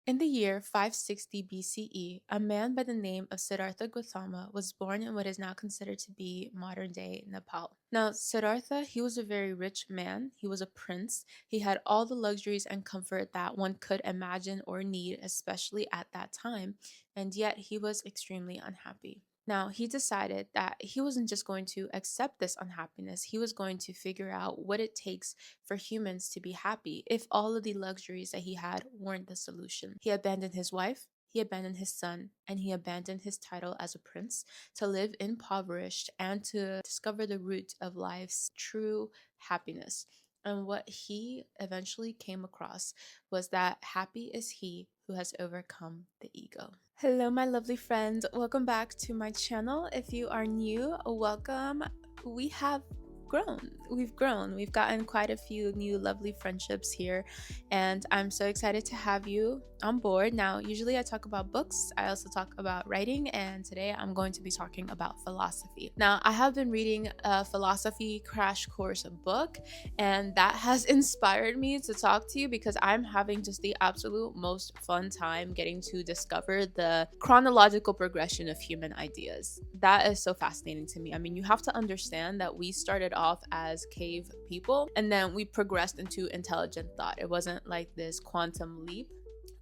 In the year 560 BCE, a man by the name of Siddhartha Gautama was born in what is now considered to be modern-day Nepal. Now, Siddhartha, he was a very rich man. He was a prince. He had all the luxuries and comfort that one could imagine or need, especially at that time, and yet he was extremely unhappy. Now, he decided that he wasn't just going to accept this unhappiness, he was going to figure out what it takes for humans to be happy if all of the luxuries that he had weren't the solution. He abandoned his wife, he abandoned his son, and he abandoned his title as a prince to live impoverished and to discover the root of life's true happiness. And what he eventually came across was that happy is he who has overcome the ego. Hello, my lovely friends. Welcome back to my channel. If you are new, welcome. We have grown. We've grown. We've gotten quite a few new lovely friendships here, and I'm so excited to have you on board. Now, usually I talk about books, I also talk about writing, and today I'm going to be talking about philosophy. Now, I have been reading a philosophy crash course book, and that has inspired me to talk to you because I'm having just the absolute most fun time getting to discover the chronological progression of human ideas. That is so fascinating to me. I mean, you have to understand that we started off as cave people and then we progressed into intelligent thought. It wasn't like this quantum leap.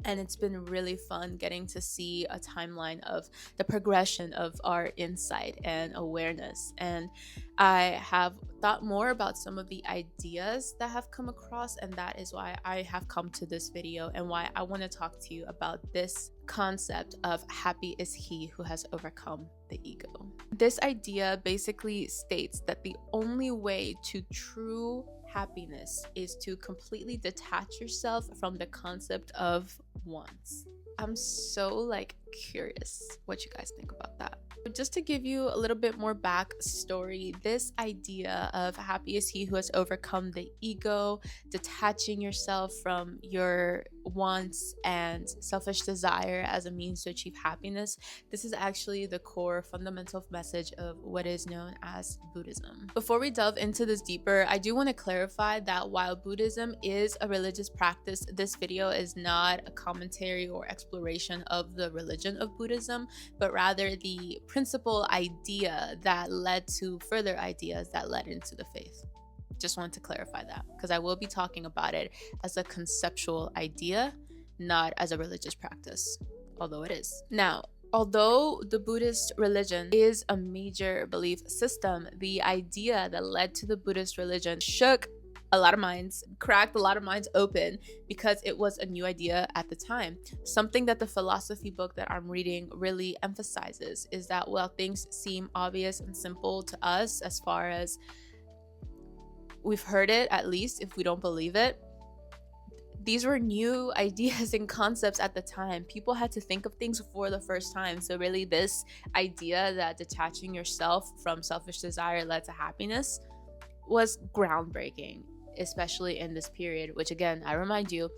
And it's been really fun getting to see a timeline of the progression of our insight and awareness. And I have thought more about some of the ideas that have come across, and that is why I have come to this video and why I want to talk to you about this concept of happy is he who has overcome the ego. This idea basically states that the only way to true happiness is to completely detach yourself from the concept of wants. I'm so curious what you guys think about that. But just to give you a little bit more backstory, this idea of happy is he who has overcome the ego, detaching yourself from your wants and selfish desire as a means to achieve happiness, this is actually the core fundamental message of what is known as Buddhism. Before we delve into this deeper, I do want to clarify that while Buddhism is a religious practice, this video is not a commentary or exploration of the religion of Buddhism, but rather the principal idea that led to further ideas that led into the faith. Just wanted to clarify that because I will be talking about it as a conceptual idea, not as a religious practice, although it is. Now, although the Buddhist religion is a major belief system, the idea that led to the Buddhist religion shook a lot of minds, cracked a lot of minds open because it was a new idea at the time. Something that the philosophy book that I'm reading really emphasizes is that while things seem obvious and simple to us, as far as we've heard it, at least if we don't believe it, these were new ideas and concepts at the time. People had to think of things for the first time. So really this idea that detaching yourself from selfish desire led to happiness was groundbreaking, especially in this period, which again, I remind you,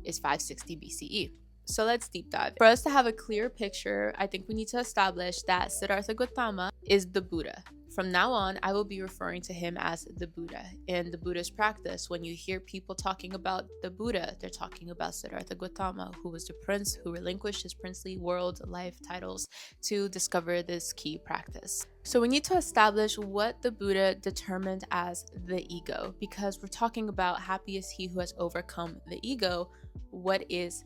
is 560 BCE. So let's deep dive. For us to have a clear picture, I think we need to establish that Siddhartha Gautama is the Buddha. From now on, I will be referring to him as the Buddha. In the Buddhist practice, when you hear people talking about the Buddha, they're talking about Siddhartha Gautama, who was the prince who relinquished his princely world life titles to discover this key practice. So we need to establish what the Buddha determined as the ego, because we're talking about happy is he who has overcome the ego. What is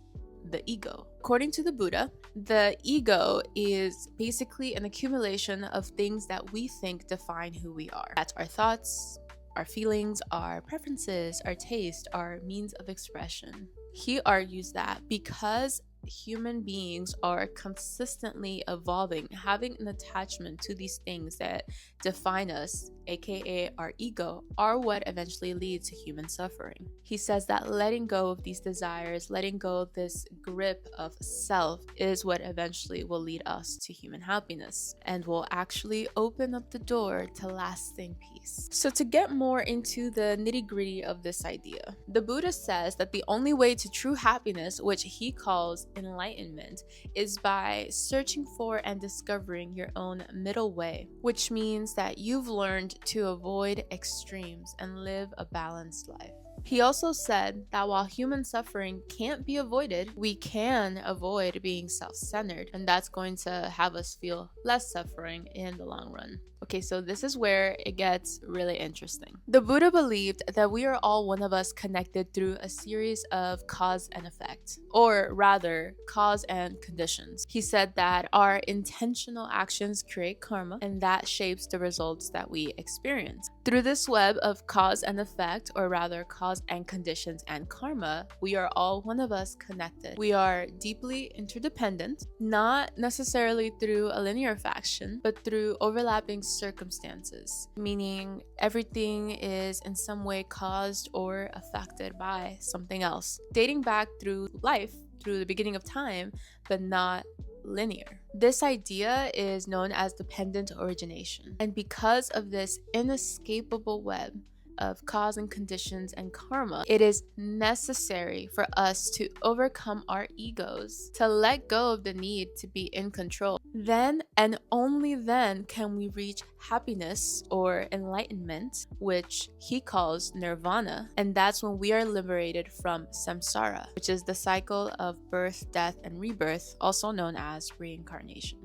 the ego? According to the Buddha, the ego is basically an accumulation of things that we think define who we are. That's our thoughts, our feelings, our preferences, our taste, our means of expression. He argues that because human beings are consistently evolving, having an attachment to these things that define us, aka our ego, are what eventually leads to human suffering. He says that letting go of these desires, letting go of this grip of self, is what eventually will lead us to human happiness and will actually open up the door to lasting peace. So to get more into the nitty-gritty of this idea, the Buddha says that the only way to true happiness, which he calls enlightenment, is by searching for and discovering your own middle way, which means that you've learned to avoid extremes and live a balanced life. He also said that while human suffering can't be avoided, we can avoid being self-centered, and that's going to have us feel less suffering in the long run. Okay, so this is where it gets really interesting. The Buddha believed that we are all one of us connected through a series of cause and effect, or rather, cause and conditions. He said that our intentional actions create karma, and that shapes the results that we experience. Through this web of cause and effect, or rather, cause and conditions and karma, we are all one of us connected. We are deeply interdependent, not necessarily through a linear fashion, but through overlapping circumstances, meaning everything is in some way caused or affected by something else, dating back through life, through the beginning of time, but not linear. This idea is known as dependent origination. And because of this inescapable web of cause and conditions and karma, it is necessary for us to overcome our egos, to let go of the need to be in control. Then and only then can we reach happiness or enlightenment, which he calls nirvana. And that's when we are liberated from samsara, which is the cycle of birth, death, and rebirth, also known as reincarnation.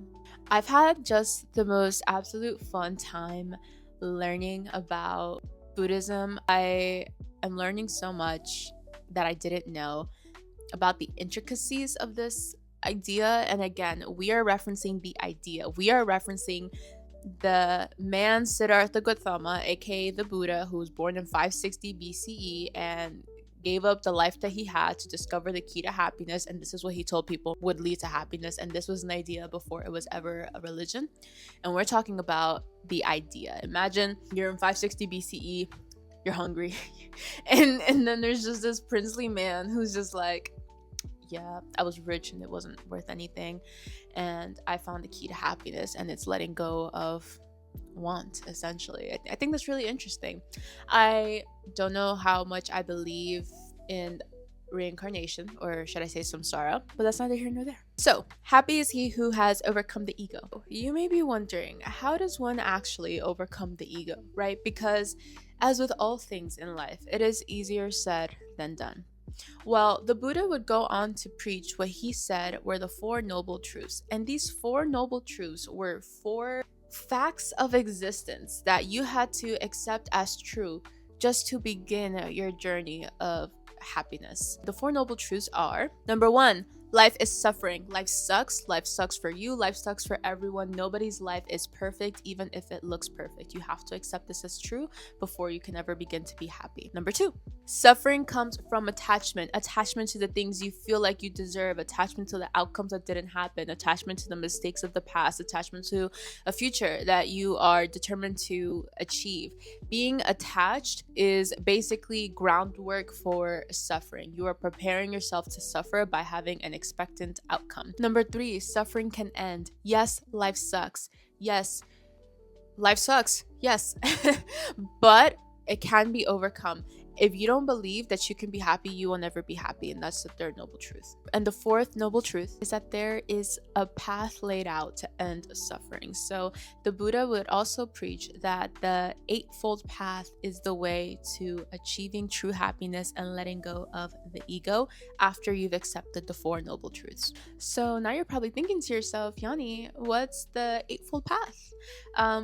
I've had just the most absolute fun time learning about Buddhism. I am learning so much that I didn't know about the intricacies of this idea. And again, we are referencing the idea. We are referencing the man Siddhartha Gautama, aka the Buddha, who was born in 560 BCE and gave up the life that he had to discover the key to happiness. And this is what he told people would lead to happiness. And this was an idea before it was ever a religion. And we're talking about the idea. Imagine you're in 560 BCE, you're hungry, and then there's just this princely man who's just like, yeah, I was rich and it wasn't worth anything, and I found the key to happiness, and it's letting go of want, essentially. I think that's really interesting. I don't know how much I believe in reincarnation, or should I say samsara, but that's neither here nor there. So, happy is he who has overcome the ego. You may be wondering, how does one actually overcome the ego, right? Because as with all things in life, it is easier said than done. Well, the Buddha would go on to preach what he said were the Four Noble Truths. And these Four Noble Truths were four facts of existence that you had to accept as true just to begin your journey of happiness. The Four Noble Truths are: number one, life is suffering. Life sucks. Life sucks for you. Life sucks for everyone. Nobody's life is perfect, even if it looks perfect. You have to accept this as true before you can ever begin to be happy. Number two, suffering comes from attachment to the things you feel like you deserve, attachment to the outcomes that didn't happen, attachment to the mistakes of the past, attachment to a future that you are determined to achieve. Being attached is basically groundwork for suffering. You are preparing yourself to suffer by having an expectant outcome. Number three, suffering can end. Yes, life sucks. Yes, life sucks. Yes, but it can be overcome. If you don't believe that you can be happy, you will never be happy. And that's the third noble truth. And the fourth noble truth is that there is a path laid out to end suffering. So the Buddha would also preach that the eightfold path is the way to achieving true happiness and letting go of the ego after you've accepted the four noble truths. So now you're probably thinking to yourself, Yani, what's the eightfold path?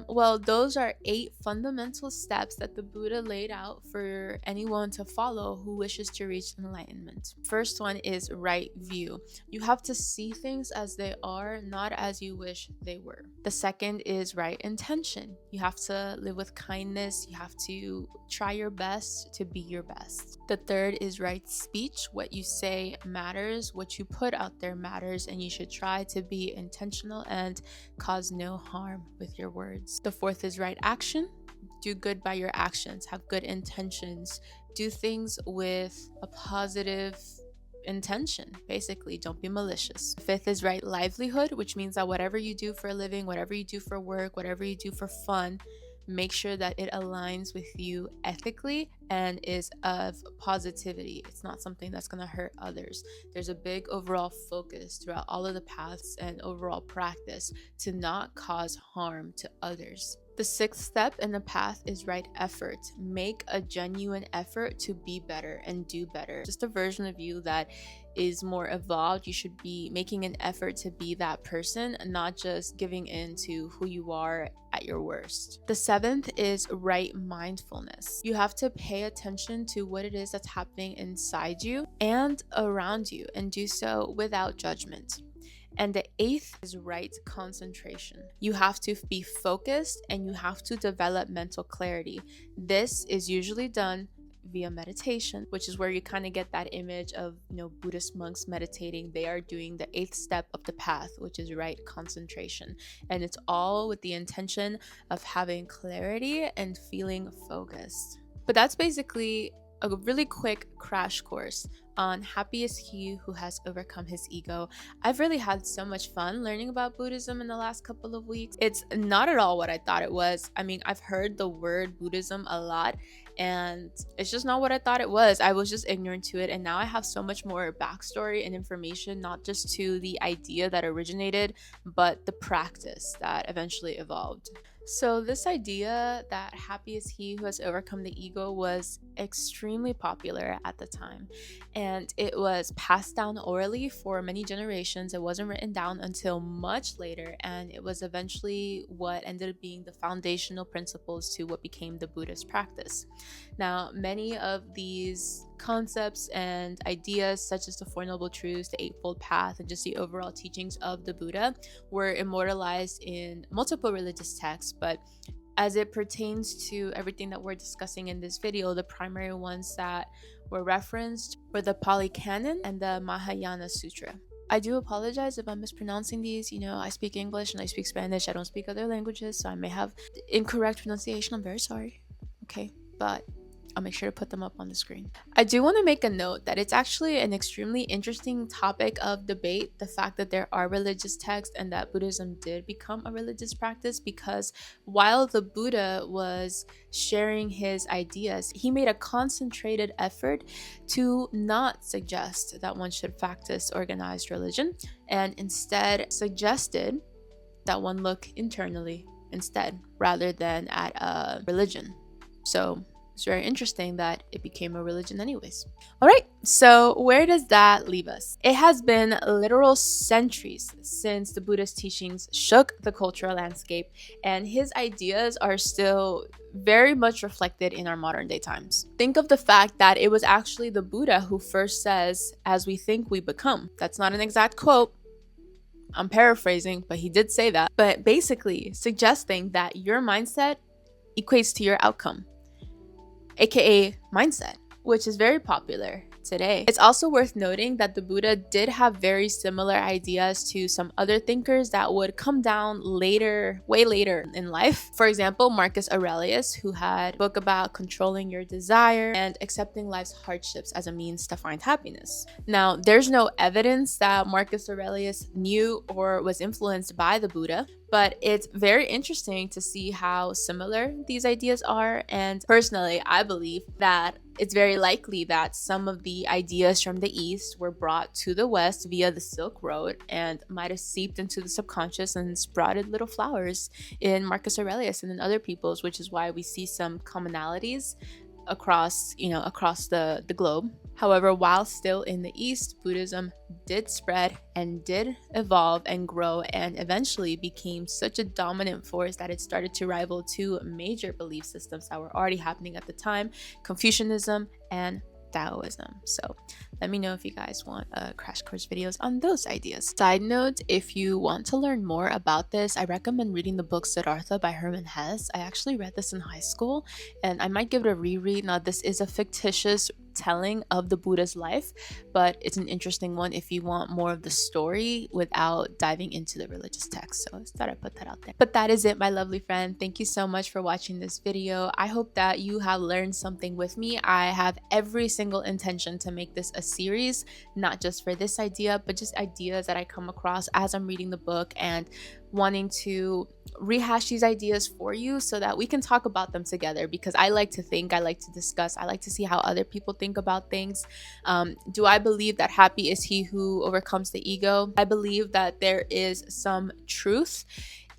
Well, those are 8 fundamental steps that the Buddha laid out for anyone to follow who wishes to reach enlightenment. First one is right view. You have to see things as they are, not as you wish they were. The second is right intention. You have to live with kindness. You have to try your best to be your best. The third is right speech. What you say matters. What you put out there matters, and you should try to be intentional and cause no harm with your words. The fourth is right action. Do good by your actions. Have good intentions. Do things with a positive intention. Basically, don't be malicious. The fifth is right livelihood, which means that whatever you do for a living, whatever you do for work, whatever you do for fun, make sure that it aligns with you ethically and is of positivity. It's not something that's going to hurt others. There's a big overall focus throughout all of the paths and overall practice to not cause harm to others. The sixth step in the path is right effort. Make a genuine effort to be better and do better. Just a version of you that is more evolved. You should be making an effort to be that person, not just giving in to who you are at your worst. The seventh is right mindfulness. You have to pay attention to what it is that's happening inside you and around you, and do so without judgment. And the eighth is right concentration. You have to be focused and you have to develop mental clarity. This is usually done via meditation, which is where you kind of get that image of, Buddhist monks meditating. They are doing the eighth step of the path, which is right concentration. And it's all with the intention of having clarity and feeling focused. But that's basically a really quick crash course on Happy is He Who Has Overcome His Ego. I've really had so much fun learning about Buddhism in the last couple of weeks. It's not at all what I thought it was. I mean, I've heard the word Buddhism a lot, and it's just not what I thought it was. I was just ignorant to it, and now I have so much more backstory and information, not just to the idea that originated, but the practice that eventually evolved. So this idea that happy is he who has overcome the ego was extremely popular at the time, and it was passed down orally for many generations. It wasn't written down until much later, and it was eventually what ended up being the foundational principles to what became the Buddhist practice. Now, many of these concepts and ideas, such as the Four Noble Truths, the Eightfold Path, and just the overall teachings of the Buddha, were immortalized in multiple religious texts. But as it pertains to everything that we're discussing in this video, the primary ones that were referenced were the Pali Canon and the Mahayana Sutra. I do apologize if I'm mispronouncing these. I speak English and I speak Spanish. I don't speak other languages, so I may have incorrect pronunciation. I'm very sorry. Okay, but I'll make sure to put them up on the screen. I do want to make a note that it's actually an extremely interesting topic of debate, the fact that there are religious texts and that Buddhism did become a religious practice, because while the Buddha was sharing his ideas, he made a concentrated effort to not suggest that one should practice organized religion, and instead suggested that one look internally instead, rather than at a religion. So it's very interesting that it became a religion anyways. All right, so where does that leave us? It has been literal centuries since the Buddha's teachings shook the cultural landscape, and his ideas are still very much reflected in our modern day times. Think of the fact that it was actually the Buddha who first says, "As we think, we become." That's not an exact quote. I'm paraphrasing, but he did say that. But basically suggesting that your mindset equates to your outcome, aka mindset, which is very popular today. It's also worth noting that the Buddha did have very similar ideas to some other thinkers that would come down later, way later in life. For example, Marcus Aurelius, who had a book about controlling your desire and accepting life's hardships as a means to find happiness. Now, there's no evidence that Marcus Aurelius knew or was influenced by the Buddha, but it's very interesting to see how similar these ideas are. And personally, I believe that it's very likely that some of the ideas from the East were brought to the West via the Silk Road and might have seeped into the subconscious and sprouted little flowers in Marcus Aurelius and in other people's, which is why we see some commonalities across the globe. However, while still in the East, Buddhism did spread and did evolve and grow, and eventually became such a dominant force that it started to rival two major belief systems that were already happening at the time: Confucianism and Taoism. So let me know if you guys want crash course videos on those ideas. Side note, if you want to learn more about this, I recommend reading the book Siddhartha by Hermann Hesse. I actually read this in high school, and I might give it a reread. Now, this is a fictitious telling of the Buddha's life, but it's an interesting one if you want more of the story without diving into the religious text. So I thought I'd put that out there. But that is it, my lovely friend. Thank you so much for watching this video. I hope that you have learned something with me. I have every single intention to make this a series, not just for this idea, but just ideas that I come across as I'm reading the book and wanting to rehash these ideas for you so that we can talk about them together, because I like to think, I like to discuss, I like to see how other people think about things. Do I believe that happy is he who overcomes the ego? I believe that there is some truth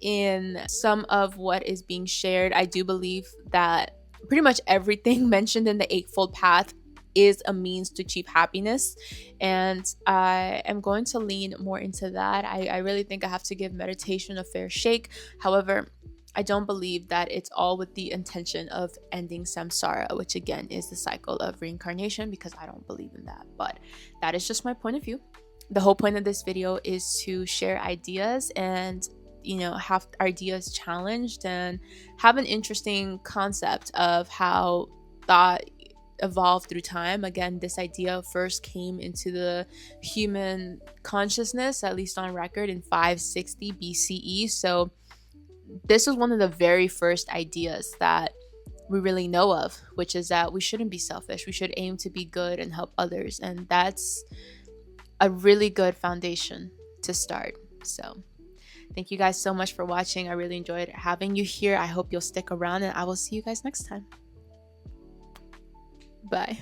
in some of what is being shared. I do believe that pretty much everything mentioned in the Eightfold Path is a means to achieve happiness. And I am going to lean more into that. I really think I have to give meditation a fair shake. However, I don't believe that it's all with the intention of ending samsara, which again is the cycle of reincarnation, because I don't believe in that. But that is just my point of view. The whole point of this video is to share ideas and have ideas challenged and have an interesting concept of how thought evolved through time. Again, this idea first came into the human consciousness, at least on record, in 560 BCE. So this was one of the very first ideas that we really know of, which is that we shouldn't be selfish. We should aim to be good and help others. And that's a really good foundation to start. So thank you guys so much for watching. I really enjoyed having you here. I hope you'll stick around, and I will see you guys next time. Bye.